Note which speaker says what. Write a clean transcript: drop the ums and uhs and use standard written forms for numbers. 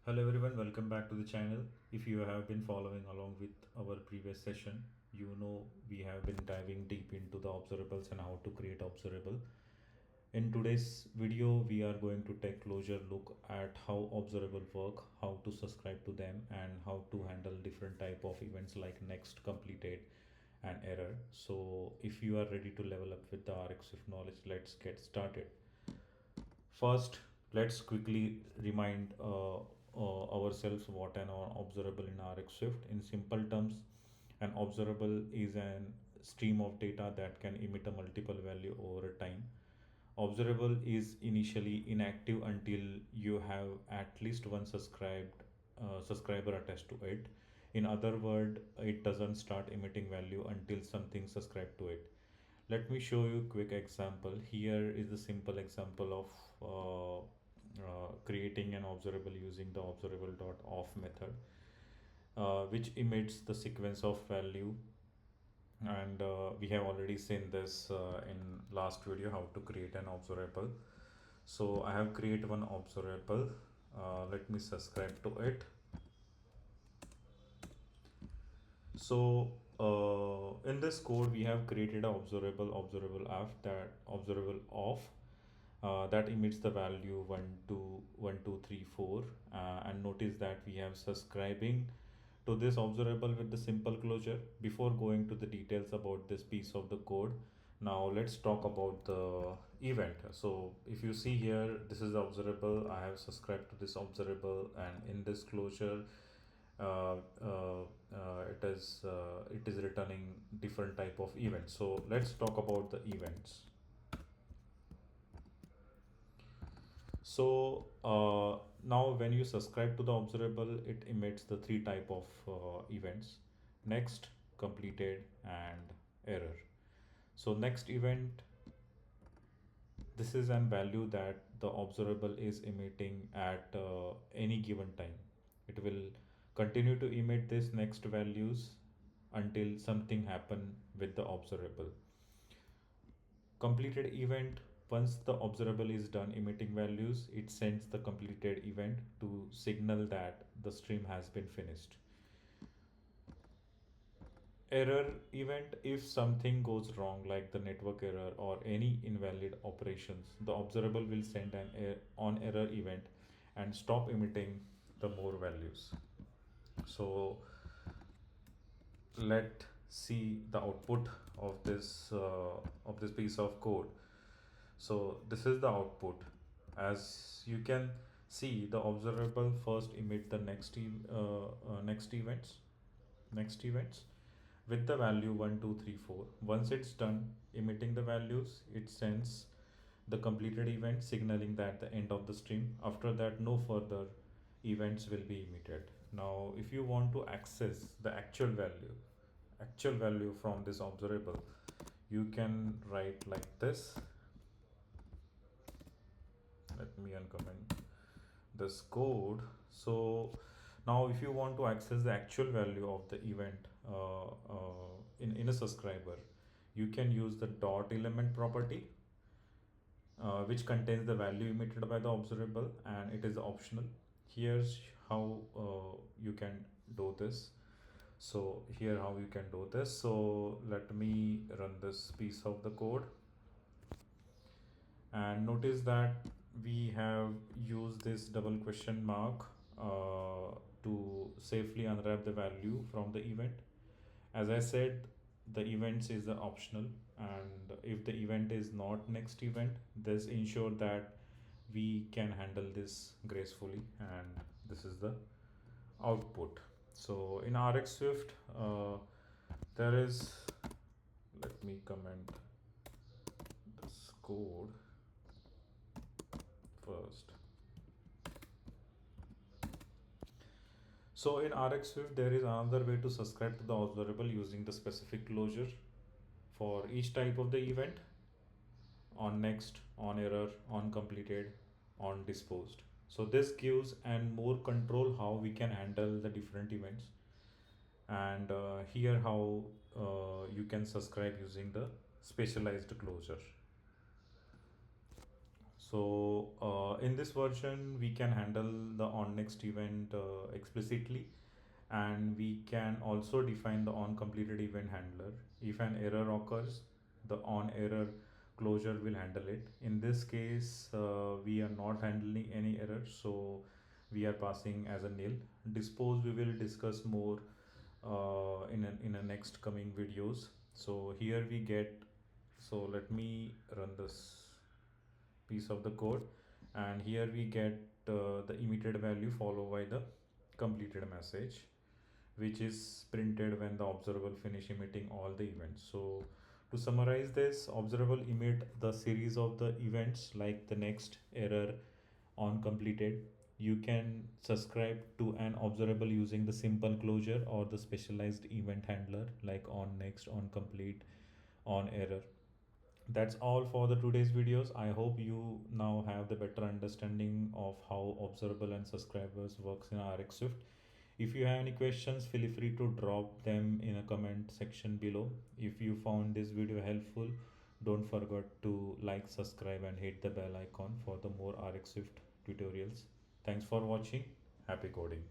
Speaker 1: Hello everyone, welcome back to the channel. If you have been following along with our previous session, you know we have been diving deep into the observables and how to create observable. In today's video, we are going to take closer look at how observable work, how to subscribe to them, and how to handle different type of events like next, completed, and error. So if you are ready to level up with the RxSwift knowledge, let's get started. First, let's quickly remind ourselves what an observable in RxSwift. In simple terms, an observable is an stream of data that can emit a multiple value over time. Observable is initially inactive until you have at least one subscriber attached to it. In other words, it doesn't start emitting value until something subscribed to it. Let me show you a quick example. Here is the simple example of creating an observable using the observable.off method, which emits the sequence of value. And we have already seen this in last video how to create an observable. So I have created one observable. Let me subscribe to it. So in this code, we have created a observable off that emits the value 1 2 1 2 3 4, and notice that we have subscribing to this observable with the simple closure. Before going to the details about this piece of the code, now let's talk about the event. So if you see here, this is the observable. I have subscribed to this observable, and in this closure it is returning different type of events. So let's talk about the events. So now when you subscribe to the observable, it emits the three type of events: next, completed, and error. So next event, this is an value that the observable is emitting at any given time. It will continue to emit this next values until something happen with the observable. Completed event, once the observable is done emitting values, it sends the completed event to signal that the stream has been finished. Error event, if something goes wrong like the network error or any invalid operations, the observable will send an on error event and stop emitting the more values. So let see the output of this piece of code. So this is the output. As you can see, the observable first emit the next events with the value 1 2 3 4. Once it's done emitting the values, it sends the completed event signaling that the end of the stream. After that, no further events will be emitted. Now if you want to access the actual value from this observable, you can write like this. Let me uncomment this code. So now if you want to access the actual value of the event in a subscriber, you can use the dot element property, which contains the value emitted by the observable, and it is optional. Here's how you can do this. So here how you can do this. So let me run this piece of the code, and notice that we have used this double question mark to safely unwrap the value from the event. As I said, the events is the optional, and if the event is not next event, this ensure that we can handle this gracefully, and this is the output. So in RxSwift, there is, let me comment this code first. So in RxSwift, there is another way to subscribe to the observable using the specific closure for each type of the event: on next, on error, on completed, on disposed. So this gives and more control how we can handle the different events. And here how you can subscribe using the specialized closure. In this version, we can handle the on next event explicitly, and we can also define the on completed event handler. If an error occurs, the on error closure will handle it. In this case, we are not handling any error, so we are passing as a nil. Dispose we will discuss more in a next coming videos. So here we get, so let me run this piece of the code, and here we get the emitted value followed by the completed message, which is printed when the observable finish emitting all the events. So to summarize this, observable emit the series of the events like the next, error, on completed. You can subscribe to an observable using the simple closure or the specialized event handler like on next, on complete, on error. That's all for the today's videos. I hope you now have the better understanding of how observable and subscribers works in RxSwift. If you have any questions, feel free to drop them in a comment section below. If you found this video helpful, don't forget to like, subscribe and hit the bell icon for the more RxSwift tutorials. Thanks for watching. Happy coding.